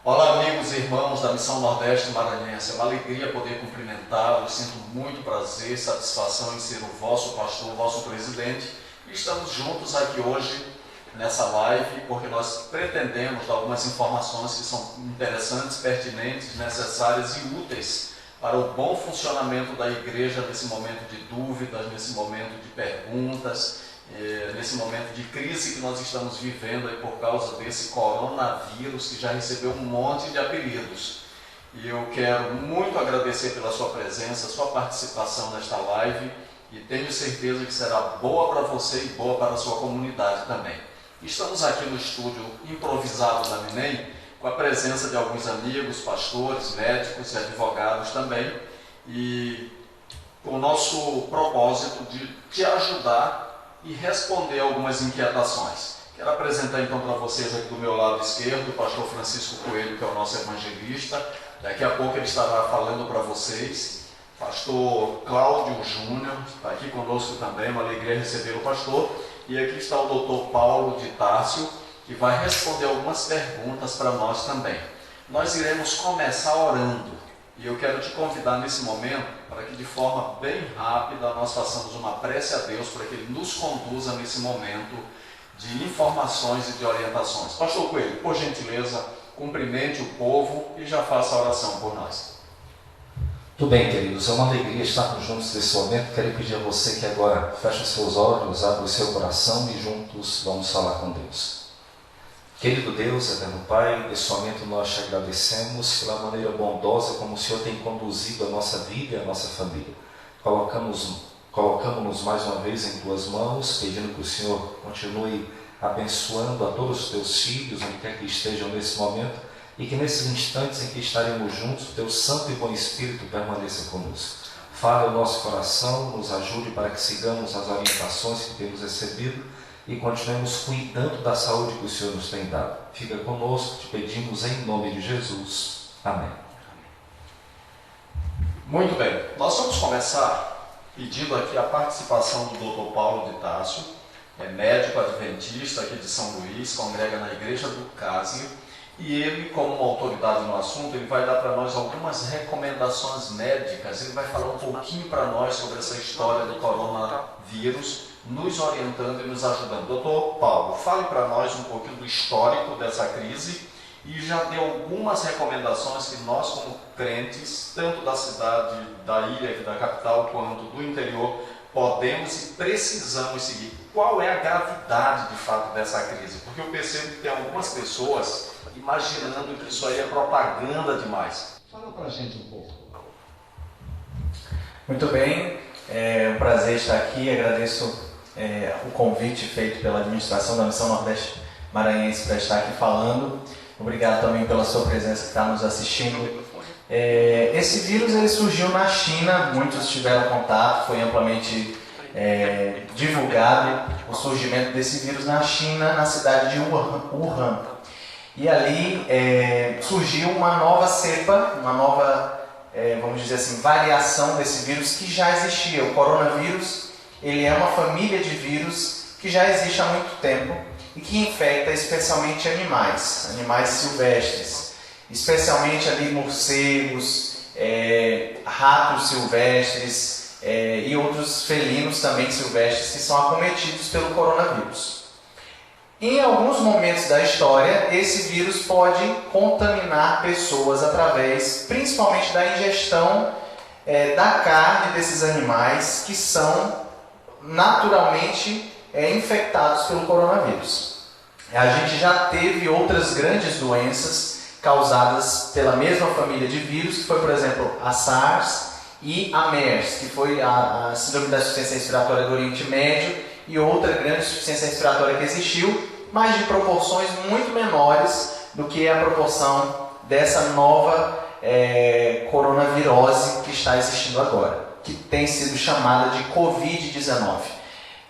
Olá, amigos e irmãos da Missão Nordeste Maranhense. É uma alegria poder cumprimentá-los. Sinto muito prazer e satisfação em ser o vosso pastor, o vosso presidente. E estamos juntos aqui hoje nessa live porque nós pretendemos dar algumas informações que são interessantes, pertinentes, necessárias e úteis para o bom funcionamento da igreja nesse momento de dúvidas, nesse momento de perguntas, nesse momento de crise que nós estamos vivendo aí por causa desse coronavírus que já recebeu um monte de apelidos. E eu quero muito agradecer pela sua presença, sua participação nesta live, e tenho certeza que será boa para você e boa para a sua comunidade também. Estamos aqui no estúdio improvisado da Minem, com a presença de alguns amigos, pastores, médicos e advogados também, e com o nosso propósito de te ajudar e responder algumas inquietações. Quero apresentar então para vocês aqui do meu lado esquerdo o pastor Francisco Coelho, que é o nosso evangelista. Daqui a pouco ele estará falando para vocês. Pastor Cláudio Júnior está aqui conosco também, uma alegria receber o pastor. E aqui está o doutor Paulo de Tárcio, que vai responder algumas perguntas para nós também. Nós iremos começar orando. E eu quero te convidar nesse momento para que de forma bem rápida nós façamos uma prece a Deus para que Ele nos conduza nesse momento de informações e de orientações. Pastor Coelho, por gentileza, cumprimente o povo e já faça a oração por nós. Tudo bem, queridos, é uma alegria estarmos juntos nesse momento. Quero pedir a você que agora feche os seus olhos, abra o seu coração e juntos vamos falar com Deus. Querido Deus, eterno Pai, nesse momento nós te agradecemos pela maneira bondosa como o Senhor tem conduzido a nossa vida e a nossa família. Colocamos-nos mais uma vez em tuas mãos, pedindo que o Senhor continue abençoando a todos os teus filhos, onde quer que estejam nesse momento, e que nesses instantes em que estaremos juntos, o teu Santo e bom Espírito permaneça conosco. Fale ao nosso coração, nos ajude para que sigamos as orientações que temos recebido e continuemos cuidando da saúde que o Senhor nos tem dado. Fica conosco, te pedimos em nome de Jesus. Amém. Muito bem, nós vamos começar pedindo aqui a participação do Dr. Paulo de Tárcio, médico adventista aqui de São Luís, congrega na igreja do Cásio, e ele, como uma autoridade no assunto, ele vai dar para nós algumas recomendações médicas, ele vai falar um pouquinho para nós sobre essa história do coronavírus, nos orientando e nos ajudando. Doutor Paulo, fale para nós um pouquinho do histórico dessa crise e já dê algumas recomendações que nós, como crentes, tanto da cidade, da ilha, da capital, quanto do interior, podemos e precisamos seguir. Qual é a gravidade, de fato, dessa crise? Porque eu percebo que tem algumas pessoas imaginando que isso aí é propaganda demais. Fala para a gente um pouco. Muito bem, é um prazer estar aqui, agradeço o convite feito pela administração da Missão Nordeste Maranhense para estar aqui falando. Obrigado também pela sua presença que está nos assistindo. Esse vírus ele surgiu na China, muitos tiveram contato, foi amplamente divulgado o surgimento desse vírus na China, na cidade de Wuhan. E ali surgiu uma nova cepa, uma nova, vamos dizer assim, variação desse vírus que já existia. O coronavírus ele é uma família de vírus que já existe há muito tempo e que infecta especialmente animais silvestres, especialmente ali morcegos, ratos silvestres e outros felinos também silvestres que são acometidos pelo coronavírus. Em alguns momentos da história, esse vírus pode contaminar pessoas através, principalmente da ingestão da carne desses animais que são naturalmente infectados pelo coronavírus. A gente já teve outras grandes doenças causadas pela mesma família de vírus, que foi, por exemplo, a SARS e a MERS, que foi a síndrome da insuficiência respiratória do Oriente Médio, e outra grande insuficiência respiratória que existiu, mas de proporções muito menores do que a proporção dessa nova coronavirose que está existindo agora, que tem sido chamada de Covid-19.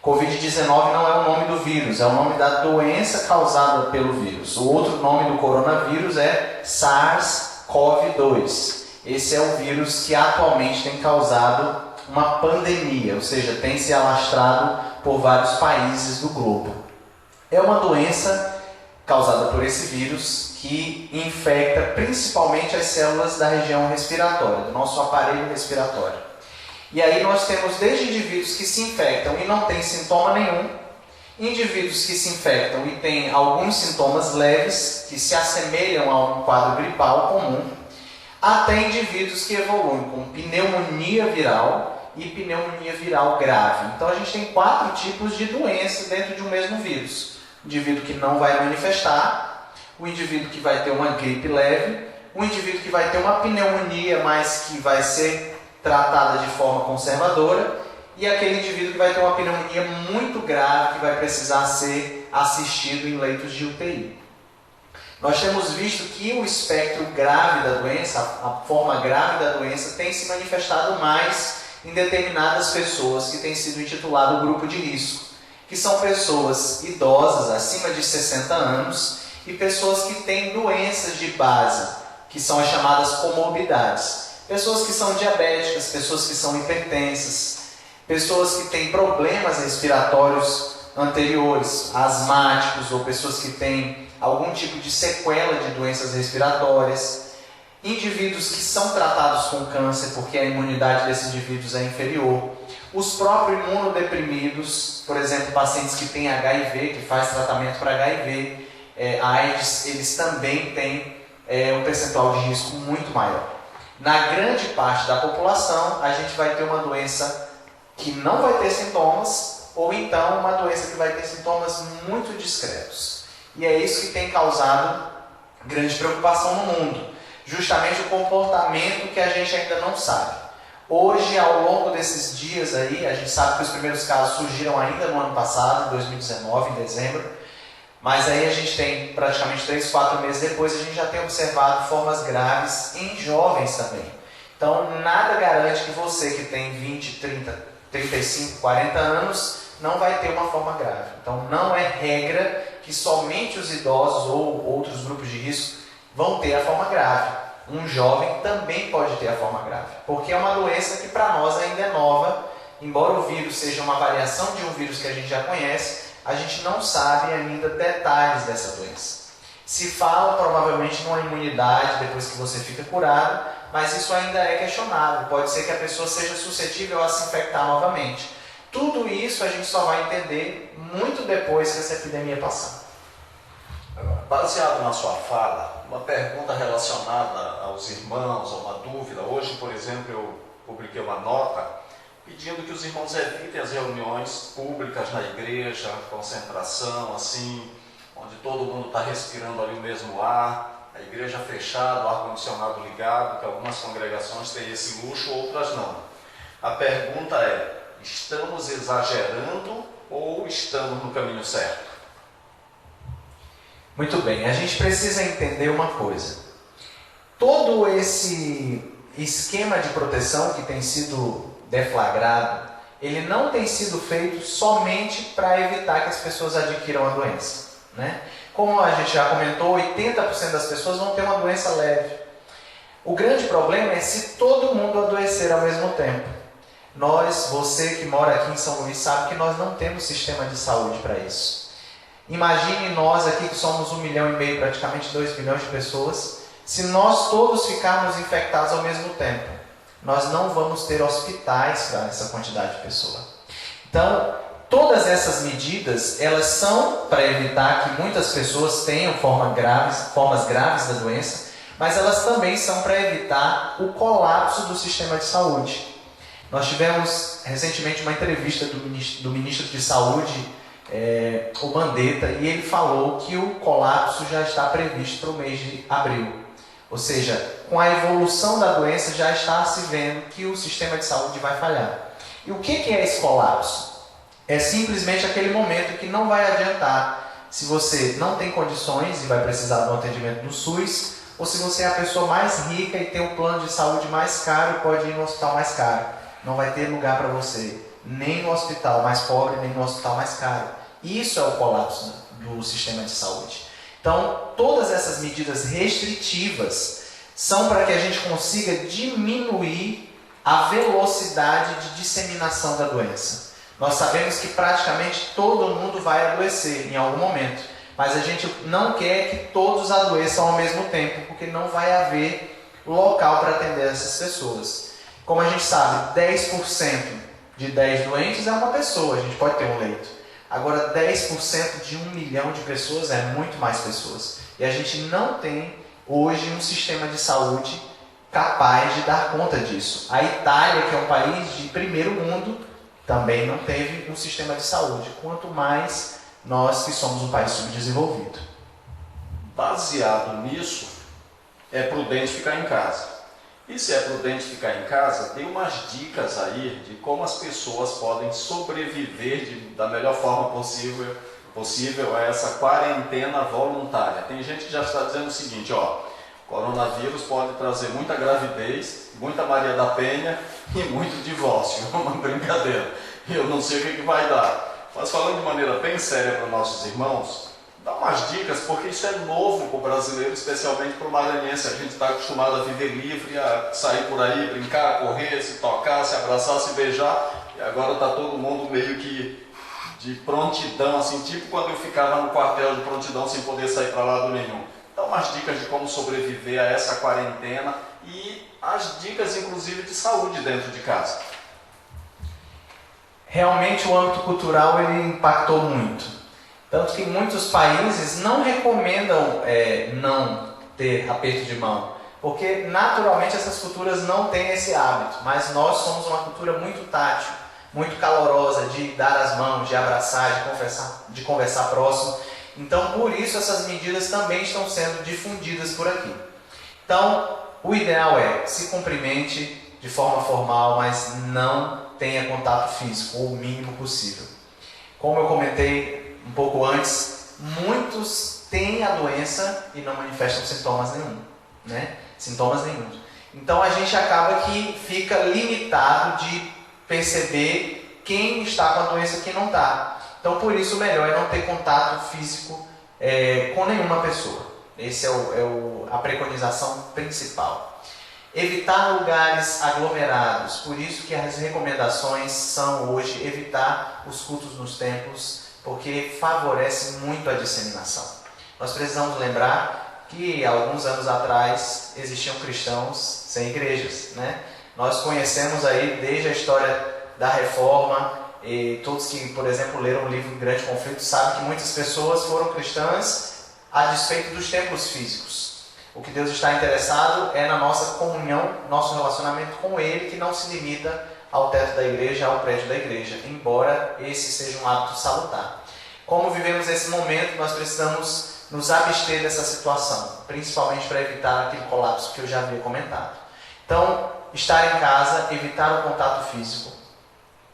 Covid-19 não é o nome do vírus, é o nome da doença causada pelo vírus. O outro nome do coronavírus é SARS-CoV-2. Esse é o vírus que atualmente tem causado uma pandemia, ou seja, tem se alastrado por vários países do globo. É uma doença causada por esse vírus que infecta principalmente as células da região respiratória, do nosso aparelho respiratório. E aí nós temos desde indivíduos que se infectam e não têm sintoma nenhum, indivíduos que se infectam e têm alguns sintomas leves, que se assemelham a um quadro gripal comum, até indivíduos que evoluem com pneumonia viral e pneumonia viral grave. Então a gente tem 4 tipos de doença dentro de um mesmo vírus. O indivíduo que não vai manifestar, o indivíduo que vai ter uma gripe leve, o indivíduo que vai ter uma pneumonia, mas que vai ser tratada de forma conservadora, e aquele indivíduo que vai ter uma pneumonia muito grave, que vai precisar ser assistido em leitos de UTI. Nós temos visto que o espectro grave da doença, a forma grave da doença, tem se manifestado mais em determinadas pessoas que têm sido intitulado grupo de risco, que são pessoas idosas, acima de 60 anos, e pessoas que têm doenças de base, que são as chamadas comorbidades. Pessoas que são diabéticas, pessoas que são hipertensas, pessoas que têm problemas respiratórios anteriores, asmáticos, ou pessoas que têm algum tipo de sequela de doenças respiratórias, indivíduos que são tratados com câncer porque a imunidade desses indivíduos é inferior, os próprios imunodeprimidos, por exemplo, pacientes que têm HIV, que faz tratamento para HIV, AIDS, eles também têm um percentual de risco muito maior. Na grande parte da população, a gente vai ter uma doença que não vai ter sintomas, ou então uma doença que vai ter sintomas muito discretos. E é isso que tem causado grande preocupação no mundo. Justamente o comportamento que a gente ainda não sabe. Hoje, ao longo desses dias aí, a gente sabe que os primeiros casos surgiram ainda no ano passado, em 2019, em dezembro. Mas aí a gente tem praticamente 3, 4 meses depois, a gente já tem observado formas graves em jovens também. Então, nada garante que você que tem 20, 30, 35, 40 anos não vai ter uma forma grave. Então, não é regra que somente os idosos ou outros grupos de risco vão ter a forma grave. Um jovem também pode ter a forma grave, porque é uma doença que para nós ainda é nova. Embora o vírus seja uma variação de um vírus que a gente já conhece, a gente não sabe ainda detalhes dessa doença. Se fala provavelmente numa imunidade depois que você fica curado, mas isso ainda é questionável. Pode ser que a pessoa seja suscetível a se infectar novamente. Tudo isso a gente só vai entender muito depois que essa epidemia passar. Baseado na sua fala, uma pergunta relacionada aos irmãos, ou uma dúvida. Hoje, por exemplo, eu publiquei uma nota pedindo que os irmãos evitem as reuniões públicas na igreja, concentração, assim, onde todo mundo está respirando ali o mesmo ar, a igreja fechada, o ar-condicionado ligado, que algumas congregações têm esse luxo, outras não. A pergunta é, estamos exagerando ou estamos no caminho certo? Muito bem, a gente precisa entender uma coisa. Todo esse esquema de proteção que tem sido deflagrado, ele não tem sido feito somente para evitar que as pessoas adquiram a doença, né? Como a gente já comentou, 80% das pessoas vão ter uma doença leve. O grande problema é se todo mundo adoecer ao mesmo tempo. Você que mora aqui em São Luís sabe que nós não temos sistema de saúde para isso. Imagine nós aqui que somos 1,5 milhão, praticamente 2 milhões de pessoas, se nós todos ficarmos infectados ao mesmo tempo, nós não vamos ter hospitais para essa quantidade de pessoas. Então, todas essas medidas, elas são para evitar que muitas pessoas tenham formas graves da doença, mas elas também são para evitar o colapso do sistema de saúde. Nós tivemos recentemente uma entrevista do ministro de Saúde, o Mandetta, e ele falou que o colapso já está previsto para o mês de abril. Ou seja, com a evolução da doença já está se vendo que o sistema de saúde vai falhar. E o que é esse colapso? É simplesmente aquele momento que não vai adiantar se você não tem condições e vai precisar de um atendimento no SUS, ou se você é a pessoa mais rica e tem um plano de saúde mais caro e pode ir no hospital mais caro. Não vai ter lugar para você, nem no hospital mais pobre, nem no hospital mais caro. Isso é o colapso do sistema de saúde. Então, todas essas medidas restritivas são para que a gente consiga diminuir a velocidade de disseminação da doença. Nós sabemos que praticamente todo mundo vai adoecer em algum momento, mas a gente não quer que todos adoeçam ao mesmo tempo, porque não vai haver local para atender essas pessoas. Como a gente sabe, 10% de 10 doentes é uma pessoa, a gente pode ter um leito. Agora, 10% de 1 milhão de pessoas é muito mais pessoas. E a gente não tem hoje um sistema de saúde capaz de dar conta disso. A Itália, que é um país de primeiro mundo, também não teve um sistema de saúde, quanto mais nós que somos um país subdesenvolvido. Baseado nisso, é prudente ficar em casa. E se é prudente ficar em casa, tem umas dicas aí de como as pessoas podem sobreviver da melhor forma possível a essa quarentena voluntária. Tem gente que já está dizendo o seguinte, coronavírus pode trazer muita gravidez, muita Maria da Penha e muito divórcio. Uma brincadeira. Eu não sei o que vai dar. Mas falando de maneira bem séria para nossos irmãos, dá umas dicas, porque isso é novo para o brasileiro, especialmente para o maranhense. A gente está acostumado a viver livre, a sair por aí, brincar, correr, se tocar, se abraçar, se beijar. E agora está todo mundo meio que de prontidão, assim, tipo quando eu ficava no quartel de prontidão sem poder sair para lado nenhum. Dá umas dicas de como sobreviver a essa quarentena e as dicas, inclusive, de saúde dentro de casa. Realmente o âmbito cultural ele impactou muito. Tanto que muitos países não recomendam não ter aperto de mão. Porque naturalmente essas culturas não têm esse hábito. Mas nós somos uma cultura muito tátil, muito calorosa, de dar as mãos, de abraçar, de conversar próximo. Então por isso essas medidas também estão sendo difundidas por aqui. Então o ideal é se cumprimente de forma formal, mas não tenha contato físico, ou o mínimo possível. Como eu comentei um pouco antes, muitos têm a doença e não manifestam sintomas nenhum, né? Sintomas nenhum. Então a gente acaba que fica limitado de perceber quem está com a doença e quem não está. Então por isso o melhor é não ter contato físico com nenhuma pessoa. Essa a preconização principal. Evitar lugares aglomerados, por isso que as recomendações são hoje evitar os cultos nos templos, porque favorece muito a disseminação. Nós precisamos lembrar que alguns anos atrás existiam cristãos sem igrejas, né? Nós conhecemos aí desde a história da Reforma, e todos que, por exemplo, leram o livro Grande Conflito sabem que muitas pessoas foram cristãs a despeito dos templos físicos. O que Deus está interessado é na nossa comunhão, nosso relacionamento com Ele, que não se limita ao teto da igreja, ao prédio da igreja, embora esse seja um hábito salutar. Como vivemos esse momento, nós precisamos nos abster dessa situação, principalmente para evitar aquele colapso que eu já havia comentado. Então, estar em casa, evitar o contato físico,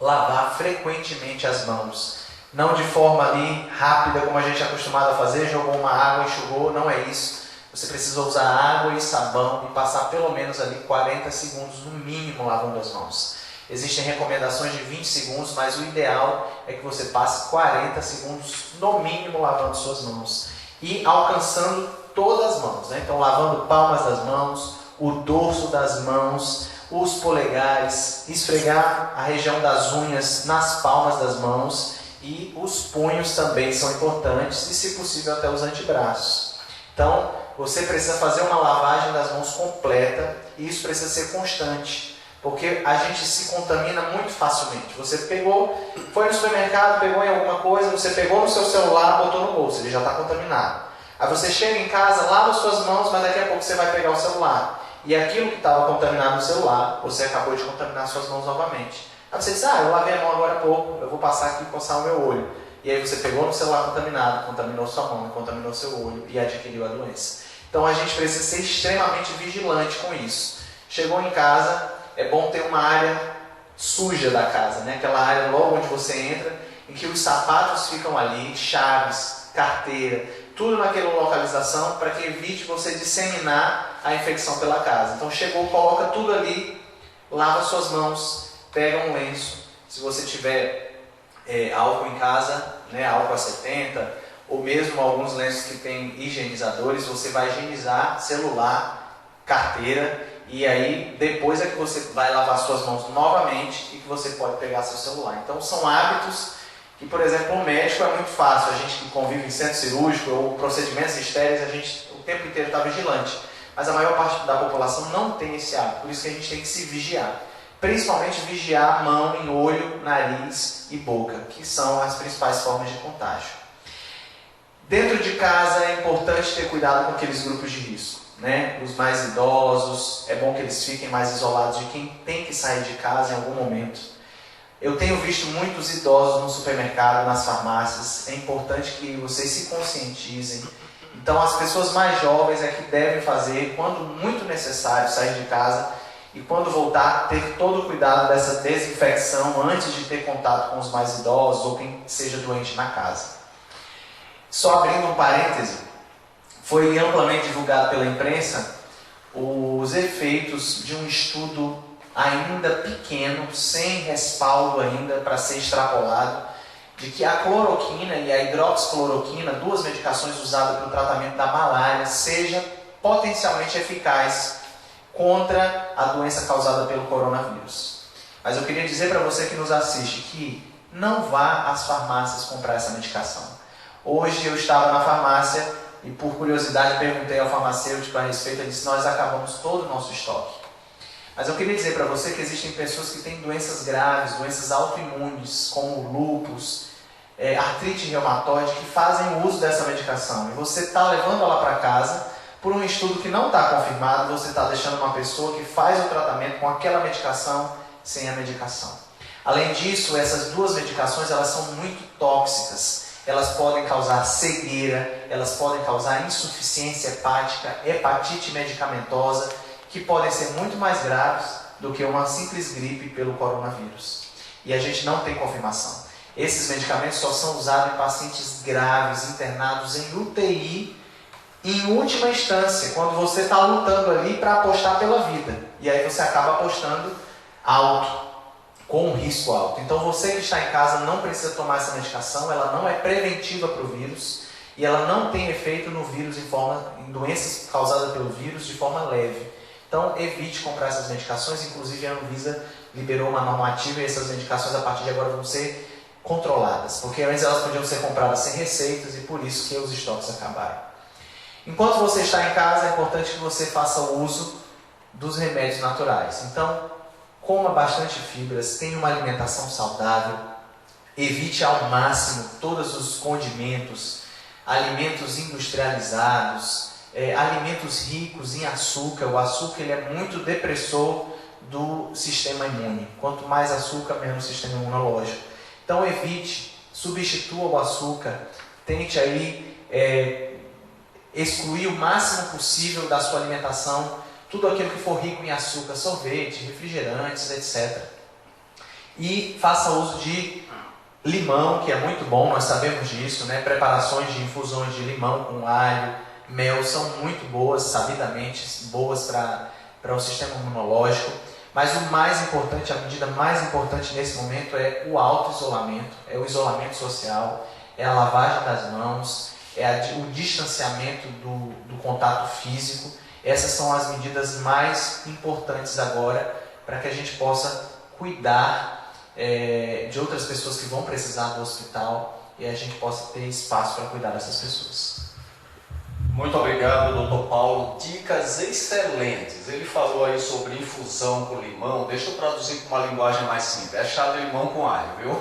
lavar frequentemente as mãos, não de forma ali rápida, como a gente é acostumado a fazer, jogou uma água, enxugou, não é isso. Você precisa usar água e sabão e passar pelo menos ali 40 segundos no mínimo lavando as mãos. Existem recomendações de 20 segundos, mas o ideal é que você passe 40 segundos no mínimo lavando suas mãos e alcançando todas as mãos, né? Então lavando palmas das mãos, o dorso das mãos, os polegares, esfregar a região das unhas nas palmas das mãos e os punhos também são importantes e, se possível, até os antebraços. Então, você precisa fazer uma lavagem das mãos completa e isso precisa ser constante, porque a gente se contamina muito facilmente. Você foi no supermercado, pegou em alguma coisa, você pegou no seu celular, botou no bolso, ele já está contaminado. Aí você chega em casa, lava suas mãos, mas daqui a pouco você vai pegar o celular. E aquilo que estava contaminado no celular, você acabou de contaminar suas mãos novamente. Aí você diz, eu lavei a mão agora há pouco, eu vou passar aqui e coçar o meu olho. E aí você pegou no celular contaminado, contaminou sua mão, contaminou seu olho e adquiriu a doença. Então a gente precisa ser extremamente vigilante com isso. Chegou em casa, é bom ter uma área suja da casa, né? Aquela área logo onde você entra, em que os sapatos ficam ali, chaves, carteira, tudo naquela localização para que evite você disseminar a infecção pela casa. Então chegou, coloca tudo ali, lava suas mãos, pega um lenço, se você tiver álcool em casa, né, álcool a 70, ou mesmo alguns lenços que tem higienizadores, você vai higienizar celular, carteira, e aí depois é que você vai lavar suas mãos novamente e que você pode pegar seu celular. Então são hábitos que, por exemplo, um médico é muito fácil, a gente que convive em centro cirúrgico ou procedimentos estéreis, a gente o tempo inteiro está vigilante. Mas a maior parte da população não tem esse hábito, por isso que a gente tem que se vigiar. Principalmente vigiar mão em olho, nariz e boca, que são as principais formas de contágio. Dentro de casa é importante ter cuidado com aqueles grupos de risco, né? Os mais idosos, é bom que eles fiquem mais isolados de quem tem que sair de casa em algum momento. Eu tenho visto muitos idosos no supermercado, nas farmácias, é importante que vocês se conscientizem. Então as pessoas mais jovens é que devem fazer, quando muito necessário, sair de casa e quando voltar, ter todo o cuidado dessa desinfecção antes de ter contato com os mais idosos ou quem seja doente na casa. Só abrindo um parêntese, foi amplamente divulgado pela imprensa os efeitos de um estudo ainda pequeno, sem respaldo ainda para ser extrapolado, de que a cloroquina e a hidroxicloroquina, duas medicações usadas para o tratamento da malária, seja potencialmente eficaz contra a doença causada pelo coronavírus. Mas eu queria dizer para você que nos assiste que não vá às farmácias comprar essa medicação. Hoje eu estava na farmácia e por curiosidade perguntei ao farmacêutico a respeito, ele disse: nós acabamos todo o nosso estoque. Mas eu queria dizer para você que existem pessoas que têm doenças graves, doenças autoimunes, como lúpus, artrite reumatoide, que fazem uso dessa medicação. E você está levando ela para casa, por um estudo que não está confirmado, você está deixando uma pessoa que faz o tratamento com aquela medicação sem a medicação. Além disso, essas duas medicações elas são muito tóxicas. Elas podem causar cegueira, elas podem causar insuficiência hepática, hepatite medicamentosa, que podem ser muito mais graves do que uma simples gripe pelo coronavírus. E a gente não tem confirmação. Esses medicamentos só são usados em pacientes graves, internados em UTI, em última instância, quando você está lutando ali para apostar pela vida. E aí você acaba apostando alto, com um risco alto. Então você que está em casa não precisa tomar essa medicação, ela não é preventiva para o vírus e ela não tem efeito no vírus em doenças causadas pelo vírus de forma leve. Então evite comprar essas medicações, inclusive a Anvisa liberou uma normativa e essas medicações a partir de agora vão ser controladas, porque antes elas podiam ser compradas sem receitas e por isso que os estoques acabaram. Enquanto você está em casa, é importante que você faça o uso dos remédios naturais. Então, coma bastante fibras, tenha uma alimentação saudável, evite ao máximo todos os condimentos, alimentos industrializados, alimentos ricos em açúcar. O açúcar ele é muito depressor do sistema imune. Quanto mais açúcar, menos sistema imunológico. Então evite, substitua o açúcar, tente aí excluir o máximo possível da sua alimentação tudo aquilo que for rico em açúcar, sorvete, refrigerantes, etc. E faça uso de limão, que é muito bom, nós sabemos disso, né? Preparações de infusões de limão com alho, mel são muito boas, sabidamente boas para o sistema imunológico. Mas o mais importante, a medida mais importante nesse momento é o auto-isolamento, é o isolamento social, é a lavagem das mãos, o distanciamento do contato físico. Essas são as medidas mais importantes agora para que a gente possa cuidar de outras pessoas que vão precisar do hospital e a gente possa ter espaço para cuidar dessas pessoas. Muito obrigado, Dr. Paulo. Dicas excelentes. Ele falou aí sobre infusão com limão. Deixa eu traduzir com uma linguagem mais simples. É chá de limão com alho, viu?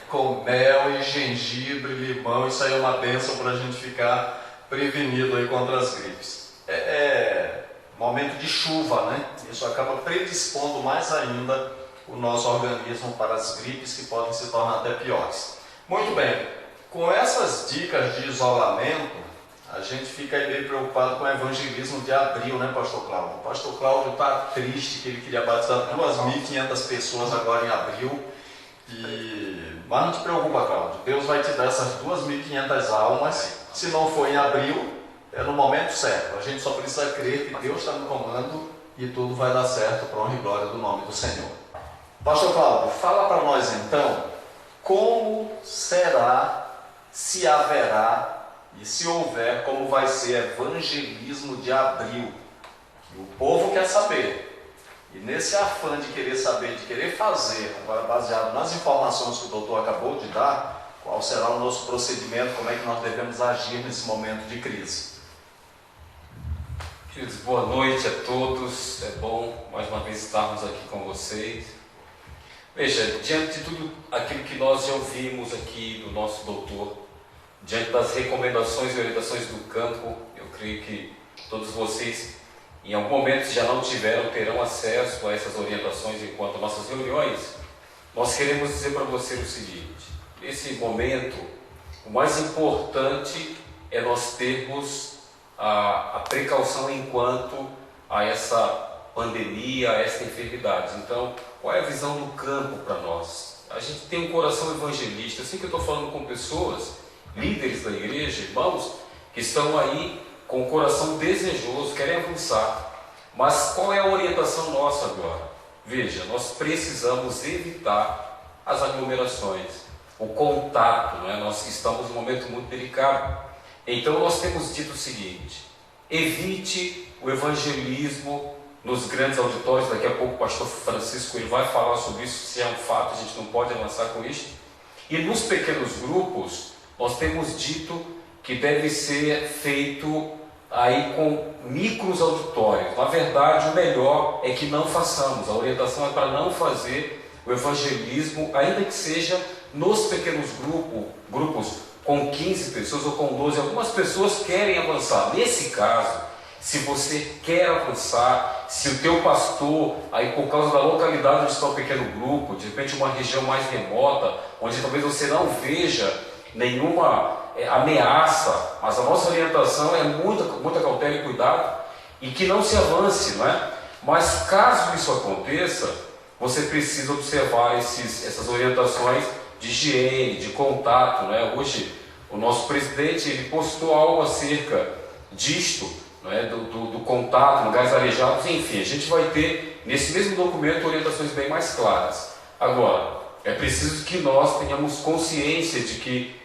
Com mel e gengibre, limão. Isso aí é uma bênção para a gente ficar prevenido aí contra as gripes. Momento de chuva, né? Isso acaba predispondo mais ainda o nosso organismo para as gripes que podem se tornar até piores. Muito bem. Com essas dicas de isolamento, a gente fica aí meio preocupado com o evangelismo de abril, né, Pastor Cláudio? O Pastor Cláudio está triste que ele queria batizar 2.500 pessoas agora em abril. Mas não te preocupa, Cláudio. Deus vai te dar essas 2.500 almas. Se não for em abril, é no momento certo. A gente só precisa crer que Deus está no comando e tudo vai dar certo para a honra e glória do nome do Senhor. Pastor Cláudio, fala para nós então como será, se haverá e se houver, como vai ser evangelismo de abril. O povo quer saber. E nesse afã de querer saber, de querer fazer, agora baseado nas informações que o doutor acabou de dar, qual será o nosso procedimento, como é que nós devemos agir nesse momento de crise. Queridos, boa noite a todos. É bom mais uma vez estarmos aqui com vocês. Veja, diante de tudo aquilo que nós já ouvimos aqui do nosso doutor, diante das recomendações e orientações do campo, eu creio que todos vocês em algum momento já não terão acesso a essas orientações enquanto a nossas reuniões. Nós queremos dizer para você o seguinte: nesse momento, o mais importante é nós termos a precaução enquanto a essa pandemia, a essa enfermidade. Então, qual é a visão do campo para nós? A gente tem um coração evangelista. Eu sei que eu estou falando com pessoas, líderes da igreja, irmãos, que estão aí com o coração desejoso, querem avançar. Mas qual é a orientação nossa agora? Veja, nós precisamos evitar as aglomerações, o contato, não é? Nós estamos num momento muito delicado. Então nós temos dito o seguinte: evite o evangelismo nos grandes auditórios. Daqui a pouco o pastor Francisco ele vai falar sobre isso, se é um fato, a gente não pode avançar com isso. E nos pequenos grupos, nós temos dito que deve ser feito aí com micros auditórios. Na verdade, o melhor é que não façamos. A orientação é para não fazer o evangelismo, ainda que seja nos pequenos grupos, com 15 pessoas ou com 12, algumas pessoas querem avançar. Nesse caso, se você quer avançar, se o teu pastor, aí por causa da localidade onde está o pequeno grupo, de repente uma região mais remota, onde talvez você não veja nenhuma ameaça, mas a nossa orientação é muita cautela e cuidado, e que não se avance, não é? Mas caso isso aconteça, você precisa observar essas orientações de higiene, de contato, não é? Hoje o nosso presidente ele postou algo acerca disto, não é? do contato, lugares arejados, enfim, a gente vai ter nesse mesmo documento orientações bem mais claras. Agora, é preciso que nós tenhamos consciência de que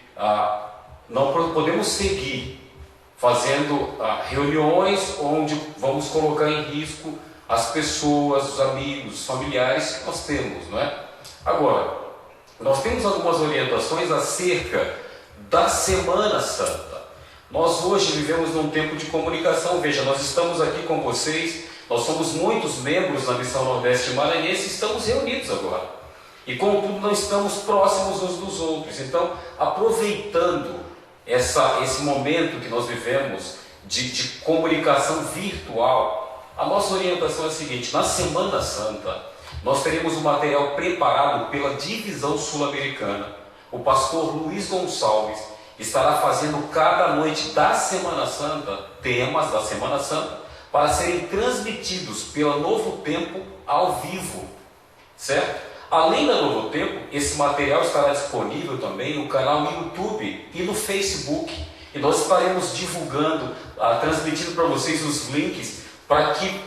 não podemos seguir fazendo reuniões onde vamos colocar em risco as pessoas, os amigos, os familiares que nós temos, não é? Agora, nós temos algumas orientações acerca da Semana Santa. Nós hoje vivemos num tempo de comunicação. Veja, nós estamos aqui com vocês, nós somos muitos membros da Missão Nordeste Maranhense, estamos reunidos agora. E contudo não estamos próximos uns dos outros. Então, aproveitando esse momento que nós vivemos de comunicação virtual, a nossa orientação é a seguinte: na Semana Santa, nós teremos um material preparado pela Divisão Sul-Americana. O pastor Luiz Gonçalves estará fazendo cada noite da Semana Santa temas da Semana Santa para serem transmitidos pela Novo Tempo ao vivo, certo? Além da Novo Tempo, esse material estará disponível também no canal no YouTube e no Facebook. E nós estaremos divulgando, transmitindo para vocês os links para que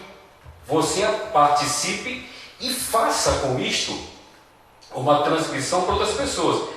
você participe e faça com isto uma transmissão para outras pessoas.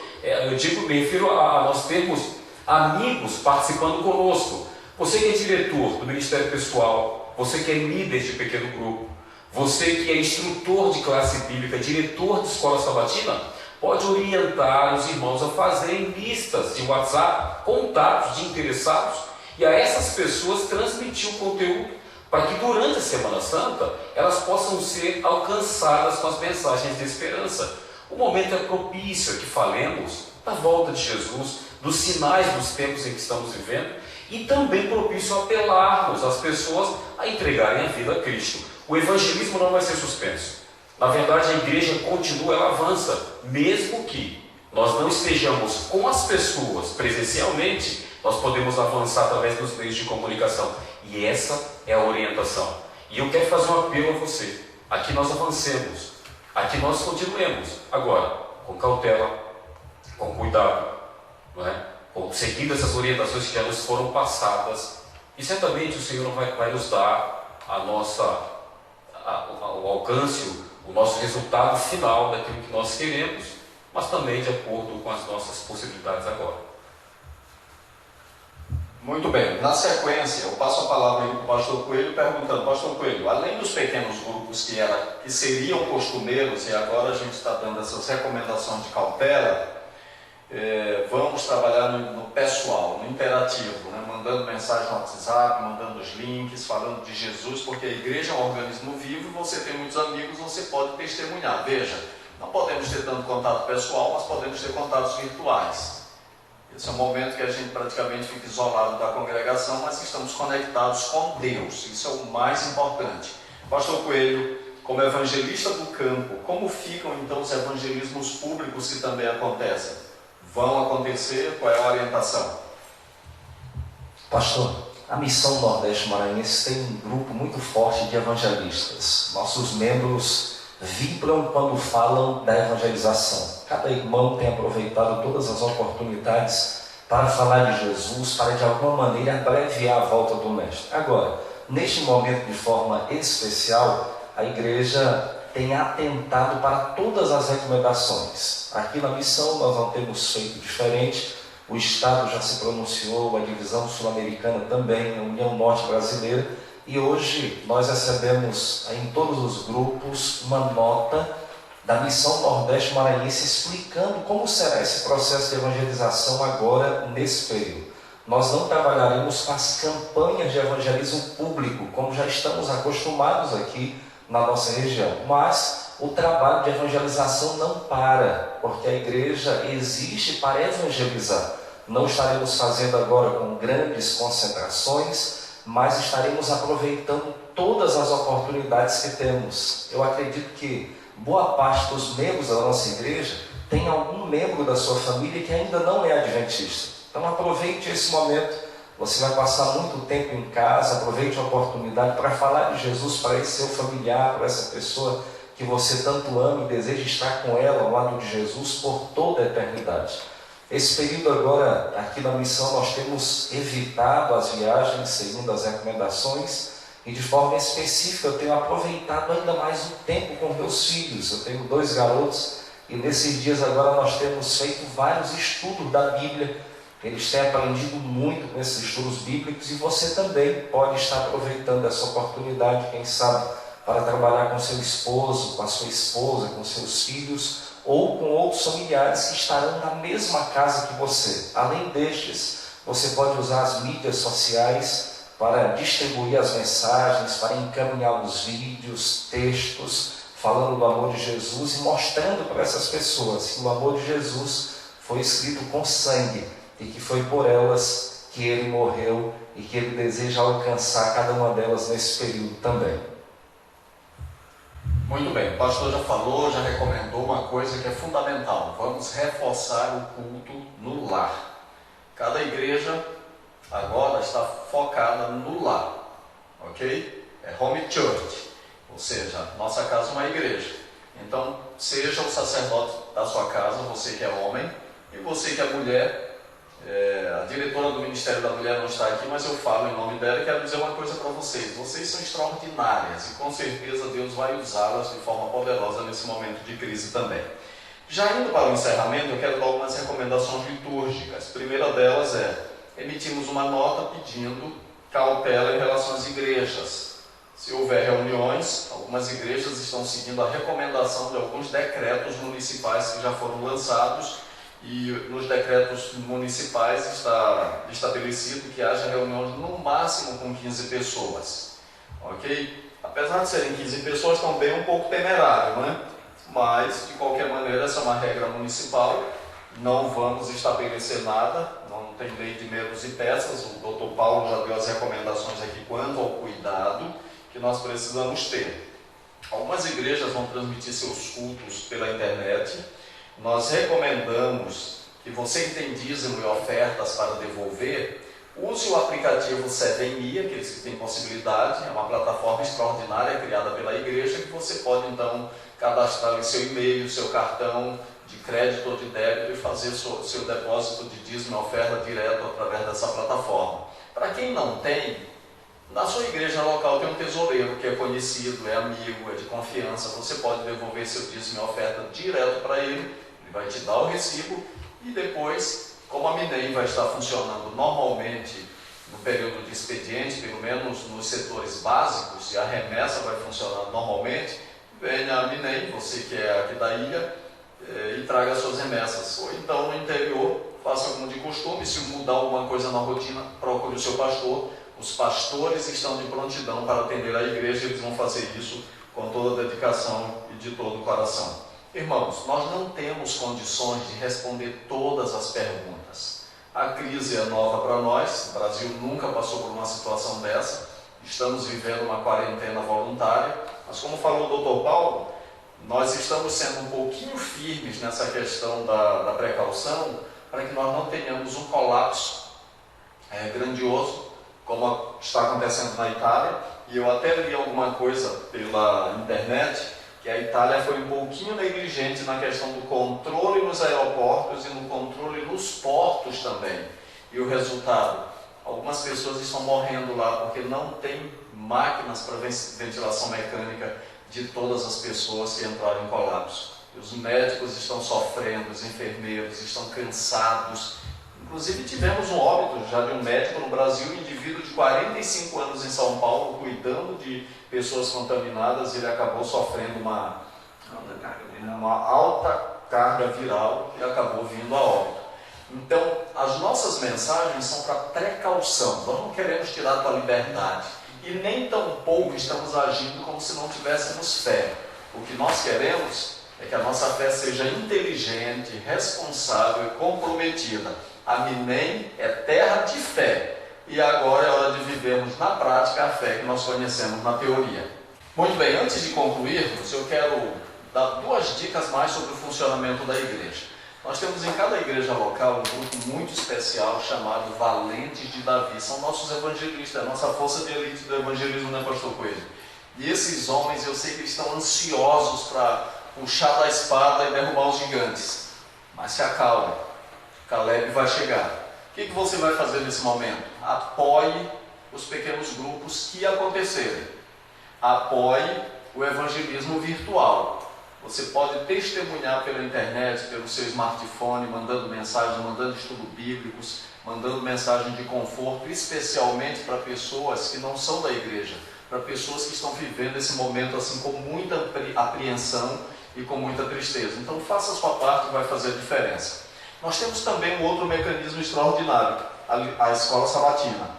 Me refiro a nós termos amigos participando conosco. Você que é diretor do Ministério Pessoal, você que é líder de pequeno grupo, você que é instrutor de classe bíblica, diretor de escola sabatina, pode orientar os irmãos a fazerem listas de WhatsApp, contatos de interessados, e a essas pessoas transmitir o conteúdo para que durante a Semana Santa elas possam ser alcançadas com as mensagens de esperança. O momento é propício a que falemos da volta de Jesus, dos sinais dos tempos em que estamos vivendo, e também propício a apelarmos as pessoas a entregarem a vida a Cristo. O evangelismo não vai ser suspenso. Na verdade, a igreja continua, ela avança, mesmo que nós não estejamos com as pessoas presencialmente, nós podemos avançar através dos meios de comunicação. E essa é a orientação. E eu quero fazer um apelo a você. Aqui nós avancemos, aqui nós continuemos. Agora, com cautela, com cuidado, não é? Seguindo essas orientações que já nos foram passadas. E certamente o Senhor vai nos dar o alcance, o nosso resultado final daquilo que nós queremos, mas também de acordo com as nossas possibilidades agora. Muito bem, na sequência eu passo a palavra aí para o pastor Coelho perguntando, pastor Coelho, além dos pequenos grupos que seriam costumeiros e agora a gente está dando essas recomendações de cautela, vamos trabalhar no pessoal, no interativo, né? Mandando mensagem no WhatsApp, mandando os links, falando de Jesus, porque a igreja é um organismo vivo e você tem muitos amigos, você pode testemunhar. Veja, não podemos ter tanto contato pessoal, mas podemos ter contatos virtuais. Esse é um momento que a gente praticamente fica isolado da congregação, mas estamos conectados com Deus. Isso é o mais importante. Pastor Coelho, como evangelista do campo, como ficam então os evangelismos públicos que também acontecem? Vão acontecer? Qual é a orientação? Pastor, a Missão Nordeste Maranhense tem um grupo muito forte de evangelistas. Nossos membros vibram quando falam da evangelização. Cada irmão tem aproveitado todas as oportunidades para falar de Jesus, para de alguma maneira abreviar a volta do Mestre. Agora, neste momento de forma especial, a igreja tem atentado para todas as recomendações. Aqui na missão nós não temos feito diferente. O Estado já se pronunciou, a divisão sul-americana também, a União Norte Brasileira. E hoje nós recebemos em todos os grupos uma nota da Missão Nordeste Maranhense explicando como será esse processo de evangelização agora, nesse período. Nós não trabalharemos com as campanhas de evangelismo público, como já estamos acostumados aqui na nossa região, mas o trabalho de evangelização não para, porque a igreja existe para evangelizar. Não estaremos fazendo agora com grandes concentrações, mas estaremos aproveitando todas as oportunidades que temos. Eu acredito que boa parte dos membros da nossa igreja tem algum membro da sua família que ainda não é adventista. Então aproveite esse momento, você vai passar muito tempo em casa, aproveite a oportunidade para falar de Jesus para esse seu familiar, para essa pessoa que você tanto ama e deseja estar com ela ao lado de Jesus por toda a eternidade. Esse período agora, aqui na missão, nós temos evitado as viagens segundo as recomendações e de forma específica eu tenho aproveitado ainda mais o tempo com meus filhos. Eu tenho 2 garotos e nesses dias agora nós temos feito vários estudos da Bíblia. Eles têm aprendido muito com esses estudos bíblicos e você também pode estar aproveitando essa oportunidade, quem sabe, para trabalhar com seu esposo, com a sua esposa, com seus filhos ou com outros familiares que estarão na mesma casa que você. Além destes, você pode usar as mídias sociais para distribuir as mensagens, para encaminhar os vídeos, textos, falando do amor de Jesus e mostrando para essas pessoas que o amor de Jesus foi escrito com sangue e que foi por elas que ele morreu e que ele deseja alcançar cada uma delas nesse período também. Muito bem, o pastor já falou, já recomendou uma coisa que é fundamental. Vamos reforçar o culto no lar. Cada igreja agora está focada no lar, ok? É home church, ou seja, nossa casa é uma igreja. Então, seja o sacerdote da sua casa, você que é homem, e você que é mulher. A diretora do Ministério da Mulher não está aqui, mas eu falo em nome dela e quero dizer uma coisa para vocês. Vocês são extraordinárias e com certeza Deus vai usá-las de forma poderosa nesse momento de crise também. Já indo para o encerramento, eu quero dar algumas recomendações litúrgicas. A primeira delas emitimos uma nota pedindo cautela em relação às igrejas. Se houver reuniões, algumas igrejas estão seguindo a recomendação de alguns decretos municipais que já foram lançados. E nos decretos municipais está estabelecido que haja reuniões no máximo com 15 pessoas, ok? Apesar de serem 15 pessoas, também um pouco temerário, né? Mas, de qualquer maneira, essa é uma regra municipal, não vamos estabelecer nada, não tem lei de meros e peças. O Dr. Paulo já deu as recomendações aqui quanto ao cuidado que nós precisamos ter. Algumas igrejas vão transmitir seus cultos pela internet. Nós recomendamos que você que tem dízimo e ofertas para devolver, use o aplicativo Sevemia, aqueles que têm possibilidade. É uma plataforma extraordinária criada pela igreja que você pode então cadastrar o seu e-mail, seu cartão de crédito ou de débito e fazer seu depósito de dízimo e oferta direto através dessa plataforma. Para quem não tem, na sua igreja local tem um tesoureiro que é conhecido, é amigo, é de confiança. Você pode devolver seu dízimo e oferta direto para ele. Ele vai te dar o recibo e depois, como a Minem vai estar funcionando normalmente no período de expediente, pelo menos nos setores básicos, e a remessa vai funcionar normalmente, venha a Minem, você que é aqui da ilha, e traga suas remessas. Ou então no interior, faça como de costume, se mudar alguma coisa na rotina, procure o seu pastor. Os pastores estão de prontidão para atender a igreja, eles vão fazer isso com toda a dedicação e de todo o coração. Irmãos, nós não temos condições de responder todas as perguntas. A crise é nova para nós, o Brasil nunca passou por uma situação dessa, estamos vivendo uma quarentena voluntária, mas como falou o doutor Paulo, nós estamos sendo um pouquinho firmes nessa questão da precaução, para que nós não tenhamos um colapso grandioso, como está acontecendo na Itália. E eu até li alguma coisa pela internet, que a Itália foi um pouquinho negligente na questão do controle nos aeroportos e no controle nos portos também. E o resultado? Algumas pessoas estão morrendo lá porque não tem máquinas para ventilação mecânica de todas as pessoas que entraram em colapso. Os médicos estão sofrendo, os enfermeiros estão cansados. Inclusive tivemos um óbito já de um médico no Brasil, um indivíduo de 45 anos em São Paulo, cuidando de pessoas contaminadas, ele acabou sofrendo uma alta carga viral e acabou vindo a óbito. Então, as nossas mensagens são para precaução, nós não queremos tirar a tua liberdade e nem tampouco estamos agindo como se não tivéssemos fé. O que nós queremos é que a nossa fé seja inteligente, responsável e comprometida. A Minem é terra de fé e agora é hora de vivermos na prática a fé que nós conhecemos na teoria. Muito bem, antes de concluirmos, eu quero dar 2 dicas mais sobre o funcionamento da igreja. Nós temos em cada igreja local um grupo muito especial chamado Valentes de Davi. São nossos evangelistas, a nossa força de elite do evangelismo, né, pastor Coelho? E esses homens, eu sei que eles estão ansiosos para puxar da espada e derrubar os gigantes. Mas se acalme, Caleb vai chegar. O que você vai fazer nesse momento? Apoie os pequenos grupos que acontecerem. Apoie o evangelismo virtual. Você pode testemunhar pela internet, pelo seu smartphone, mandando mensagens, mandando estudos bíblicos, mandando mensagem de conforto, especialmente para pessoas que não são da igreja, para pessoas que estão vivendo esse momento assim com muita apreensão e com muita tristeza. Então faça a sua parte e vai fazer a diferença. Nós temos também um outro mecanismo extraordinário, a escola sabatina.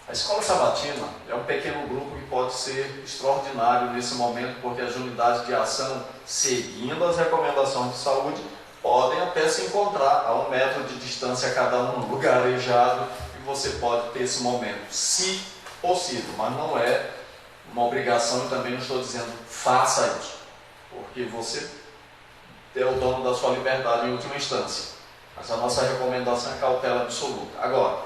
A escola sabatina é um pequeno grupo que pode ser extraordinário nesse momento, porque as unidades de ação, seguindo as recomendações de saúde, podem até se encontrar a 1 metro de distância cada um, num lugar arejado, e você pode ter esse momento, se possível, mas não é uma obrigação e também não estou dizendo faça isso, porque você é o dono da sua liberdade em última instância. Mas a nossa recomendação é cautela absoluta. Agora,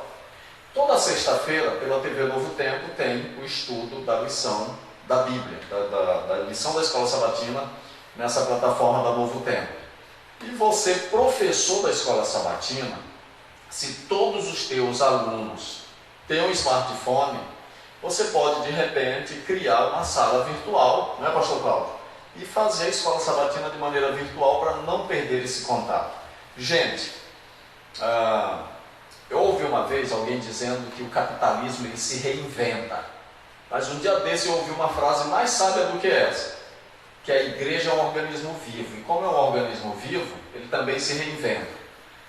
toda sexta-feira, pela TV Novo Tempo, tem o estudo da lição da Bíblia, da lição da Escola Sabatina, nessa plataforma da Novo Tempo. E você, professor da Escola Sabatina, se todos os teus alunos têm um smartphone, você pode, de repente, criar uma sala virtual, não é, pastor Cláudio? E fazer a Escola Sabatina de maneira virtual para não perder esse contato. Gente, eu ouvi uma vez alguém dizendo que o capitalismo ele se reinventa, mas um dia desse eu ouvi uma frase mais sábia do que essa, que a igreja é um organismo vivo, e como é um organismo vivo, ele também se reinventa.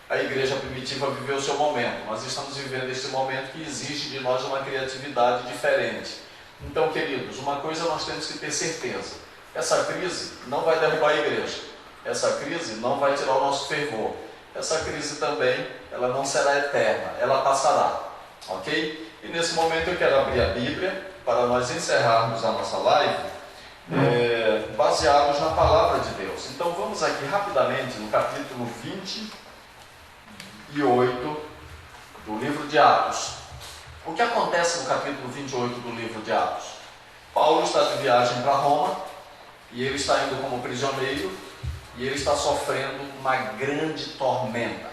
A igreja primitiva viveu o seu momento, nós estamos vivendo esse momento que exige de nós uma criatividade diferente. Então, queridos, uma coisa nós temos que ter certeza, essa crise não vai derrubar a igreja, essa crise não vai tirar o nosso fervor. Essa crise também, ela não será eterna, ela passará, ok? E nesse momento eu quero abrir a Bíblia para nós encerrarmos a nossa live baseados na Palavra de Deus. Então vamos aqui rapidamente no capítulo 28 do livro de Atos. O que acontece no capítulo 28 do livro de Atos? Paulo está de viagem para Roma e ele está indo como prisioneiro. E ele está sofrendo uma grande tormenta.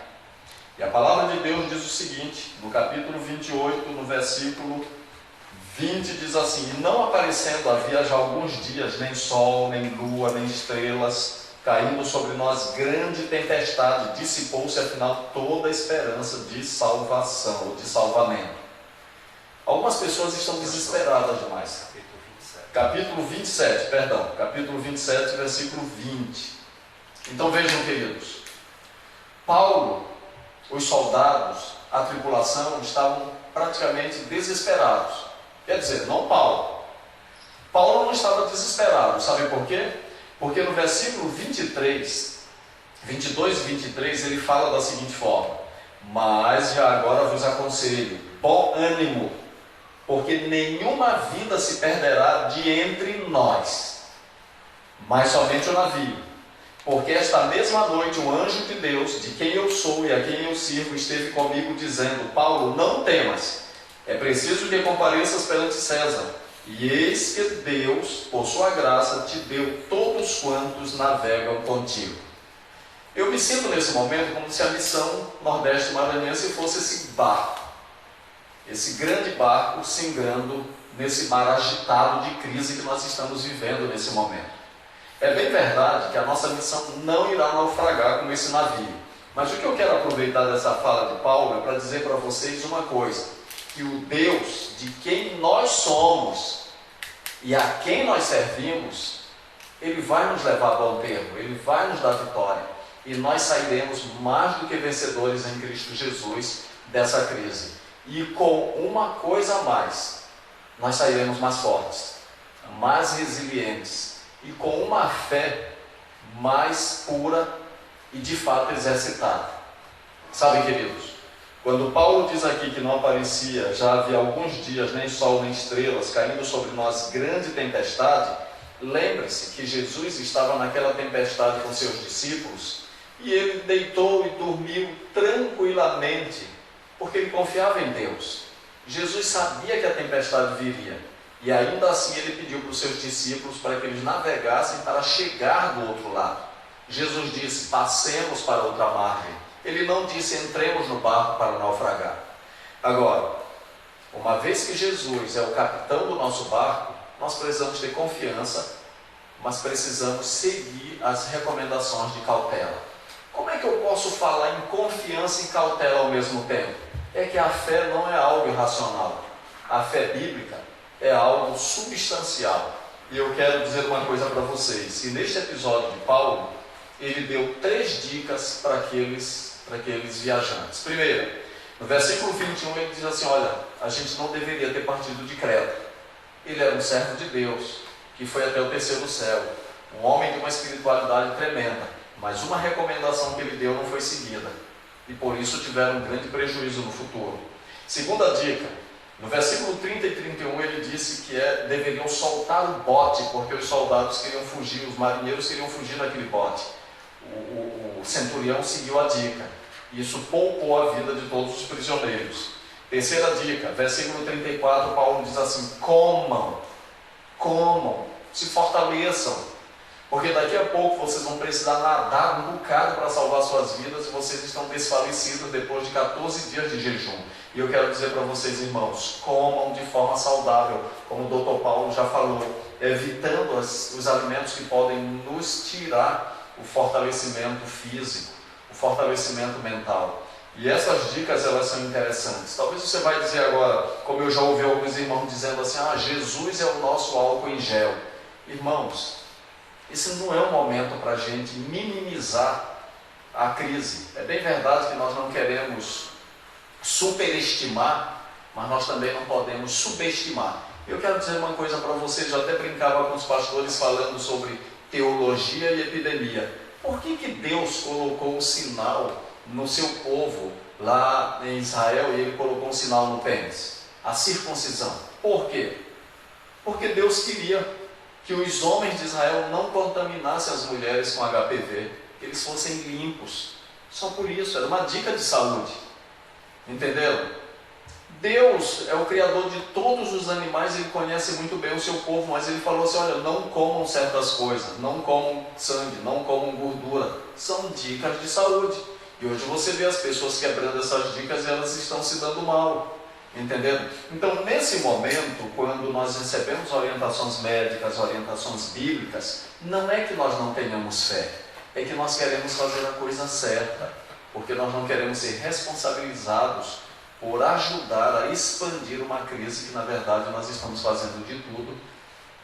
E a palavra de Deus diz o seguinte, no capítulo 28, no versículo 20, diz assim: E não aparecendo havia já alguns dias, nem sol, nem lua, nem estrelas, caindo sobre nós grande tempestade, dissipou-se afinal toda a esperança de salvação, ou de salvamento. Algumas pessoas estão desesperadas demais. Capítulo 27, capítulo 27, versículo 20. Então vejam, queridos, Paulo, os soldados, a tripulação estavam praticamente desesperados. Quer dizer, não Paulo. Paulo não estava desesperado, sabe por quê? Porque no versículo 22 e 23, ele fala da seguinte forma: mas já agora vos aconselho, bom ânimo, porque nenhuma vida se perderá de entre nós, mas somente o navio. Porque esta mesma noite um anjo de Deus, de quem eu sou e a quem eu sirvo, esteve comigo dizendo: Paulo, não temas, é preciso que compareças perante César. E eis que Deus, por sua graça, te deu todos quantos navegam contigo. Eu me sinto nesse momento como se a missão Nordeste Maranhense fosse esse barco, esse grande barco singrando nesse mar agitado de crise que nós estamos vivendo nesse momento. É bem verdade que a nossa missão não irá naufragar como esse navio. Mas o que eu quero aproveitar dessa fala de Paulo é para dizer para vocês uma coisa: que o Deus de quem nós somos e a quem nós servimos, Ele vai nos levar a bom termo, Ele vai nos dar vitória. E nós sairemos mais do que vencedores em Cristo Jesus dessa crise. E com uma coisa a mais, nós sairemos mais fortes, mais resilientes, e com uma fé mais pura e de fato exercitada. Sabe, queridos, quando Paulo diz aqui que não aparecia, já havia alguns dias, nem sol nem estrelas, caindo sobre nós grande tempestade, lembre-se que Jesus estava naquela tempestade com seus discípulos, e ele deitou e dormiu tranquilamente, porque ele confiava em Deus. Jesus sabia que a tempestade viria, e ainda assim ele pediu para os seus discípulos para que eles navegassem para chegar do outro lado. Jesus disse: passemos para outra margem. Ele não disse: entremos no barco para naufragar. Agora, uma vez que Jesus é o capitão do nosso barco, nós precisamos ter confiança, mas precisamos seguir as recomendações de cautela. Como é que eu posso falar em confiança e cautela ao mesmo tempo? É que a fé não é algo irracional. A fé bíblica é algo substancial. E eu quero dizer uma coisa para vocês, que neste episódio de Paulo, ele deu 3 dicas para aqueles viajantes. Primeiro, no versículo 21 ele diz assim: olha, a gente não deveria ter partido de Creta. Ele era um servo de Deus, que foi até o terceiro céu, um homem de uma espiritualidade tremenda, mas uma recomendação que ele deu não foi seguida, e por isso tiveram um grande prejuízo no futuro. Segunda dica, no versículo 30 e 31 ele disse que deveriam soltar o bote, porque os soldados queriam fugir, os marinheiros queriam fugir daquele bote. O centurião seguiu a dica, e isso poupou a vida de todos os prisioneiros. Terceira dica, versículo 34, Paulo diz assim: comam, se fortaleçam, porque daqui a pouco vocês vão precisar nadar um bocado para salvar suas vidas, e vocês estão desfalecidos depois de 14 dias de jejum. E eu quero dizer para vocês, irmãos, comam de forma saudável, como o Dr. Paulo já falou, evitando os alimentos que podem nos tirar o fortalecimento físico, o fortalecimento mental. E essas dicas, elas são interessantes. Talvez você vai dizer agora, como eu já ouvi alguns irmãos dizendo assim: Jesus é o nosso álcool em gel. Irmãos, esse não é um momento para a gente minimizar a crise. É bem verdade que nós não queremos superestimar, mas nós também não podemos subestimar. Eu quero dizer uma coisa para vocês, eu até brincava com os pastores falando sobre teologia e epidemia. Por que Deus colocou um sinal no seu povo lá em Israel e ele colocou um sinal no pênis? A circuncisão. Por quê? Porque Deus queria que os homens de Israel não contaminassem as mulheres com HPV, que eles fossem limpos. Só por isso, era uma dica de saúde. Entenderam? Deus é o criador de todos os animais, ele conhece muito bem o seu povo, mas ele falou assim: olha, não comam certas coisas, não comam sangue, não comam gordura. São dicas de saúde. E hoje você vê as pessoas quebrando essas dicas e elas estão se dando mal. Entenderam? Então, nesse momento, quando nós recebemos orientações médicas, orientações bíblicas, não é que nós não tenhamos fé, é que nós queremos fazer a coisa certa, porque nós não queremos ser responsabilizados por ajudar a expandir uma crise que, na verdade, nós estamos fazendo de tudo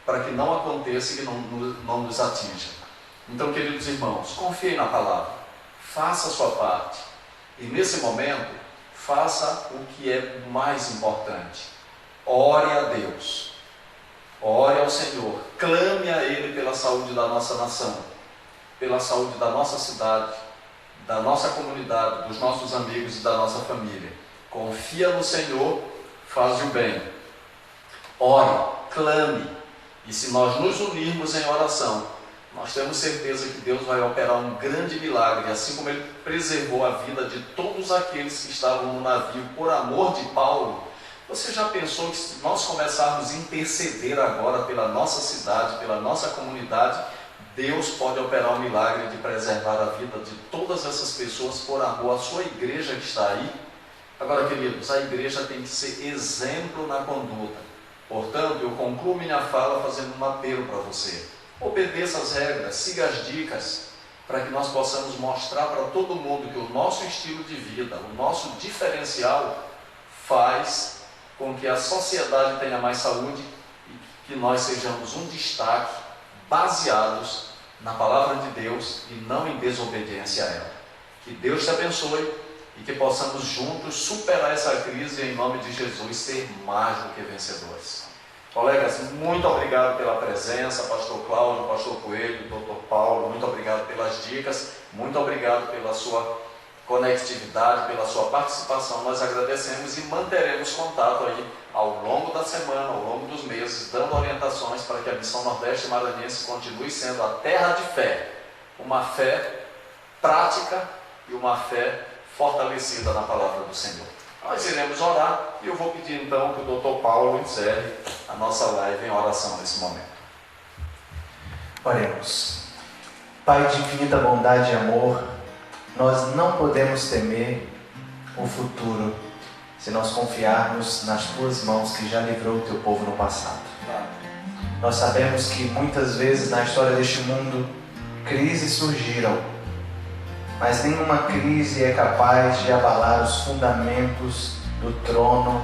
para que não aconteça e que não nos atinja. Então, queridos irmãos, confiem na palavra, faça a sua parte e, nesse momento, faça o que é mais importante. Ore a Deus, ore ao Senhor, clame a Ele pela saúde da nossa nação, pela saúde da nossa cidade, da nossa comunidade, dos nossos amigos e da nossa família. Confia no Senhor, faz o bem. Ore, clame, e se nós nos unirmos em oração, nós temos certeza que Deus vai operar um grande milagre, assim como Ele preservou a vida de todos aqueles que estavam no navio por amor de Paulo. Você já pensou que se nós começarmos a interceder agora pela nossa cidade, pela nossa comunidade, Deus pode operar um milagre de preservar a vida de todas essas pessoas por amor à sua igreja que está aí? Agora, queridos, a igreja tem que ser exemplo na conduta. Portanto, eu concluo minha fala fazendo um apelo para você. Obedeça as regras, siga as dicas, para que nós possamos mostrar para todo mundo que o nosso estilo de vida, o nosso diferencial, faz com que a sociedade tenha mais saúde e que nós sejamos um destaque baseados na palavra de Deus e não em desobediência a ela. Que Deus te abençoe e que possamos juntos superar essa crise e, em nome de Jesus, ser mais do que vencedores. Colegas, muito obrigado pela presença, pastor Cláudio, pastor Coelho, doutor Paulo, muito obrigado pelas dicas, muito obrigado pela sua conectividade, pela sua participação. Nós agradecemos e manteremos contato aí ao longo da semana, ao longo dos meses, dando orientações para que a Missão Nordeste Maranhense continue sendo a terra de fé, uma fé prática e uma fé fortalecida na palavra do Senhor. Nós iremos orar e eu vou pedir então que o doutor Paulo encerre a nossa live em oração nesse momento. Oremos. Pai de infinita bondade e amor, nós não podemos temer o futuro se nós confiarmos nas Tuas mãos que já livrou o Teu povo no passado. Nós sabemos que muitas vezes na história deste mundo crises surgiram, mas nenhuma crise é capaz de abalar os fundamentos do trono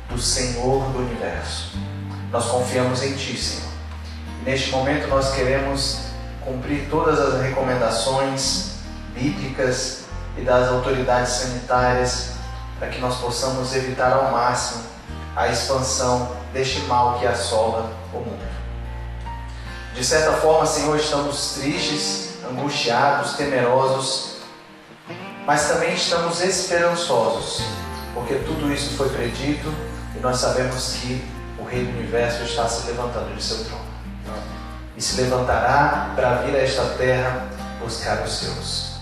do Senhor do Universo. Nós confiamos em Ti, Senhor. Neste momento nós queremos cumprir todas as recomendações bíblicas e das autoridades sanitárias para que nós possamos evitar ao máximo a expansão deste mal que assola o mundo. De certa forma, Senhor, estamos tristes, angustiados, temerosos, mas também estamos esperançosos, porque tudo isso foi predito e nós sabemos que o Rei do Universo está se levantando de seu trono e se levantará para vir a esta terra buscar os seus.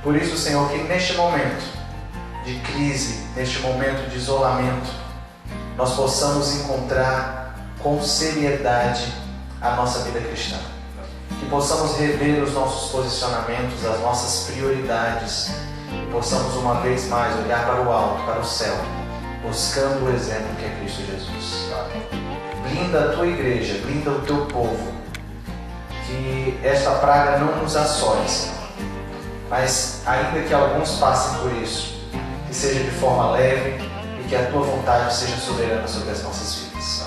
Por isso, Senhor, que neste momento de crise, neste momento de isolamento, nós possamos encontrar com seriedade a nossa vida cristã. Que possamos rever os nossos posicionamentos, as nossas prioridades, e possamos uma vez mais olhar para o alto, para o céu, buscando o exemplo que é Cristo Jesus. Blinda a Tua igreja, blinda o Teu povo, que esta praga não nos assole, Senhor. Mas ainda que alguns passem por isso, que seja de forma leve e que a Tua vontade seja soberana sobre as nossas vidas.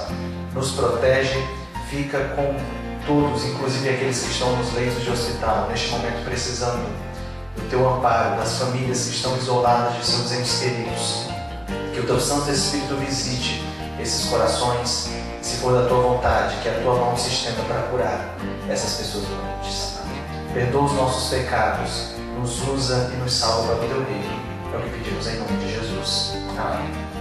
Nos protege, fica com todos, inclusive aqueles que estão nos leitos de hospital, neste momento precisando do Teu amparo, das famílias que estão isoladas de seus entes queridos. Que o Teu Santo Espírito visite esses corações, se for da Tua vontade, que a Tua mão se estenda para curar essas pessoas doentes. Perdoa os nossos pecados, nos usa e nos salva para o Teu reino. É o que pedimos em nome de Jesus. Amém.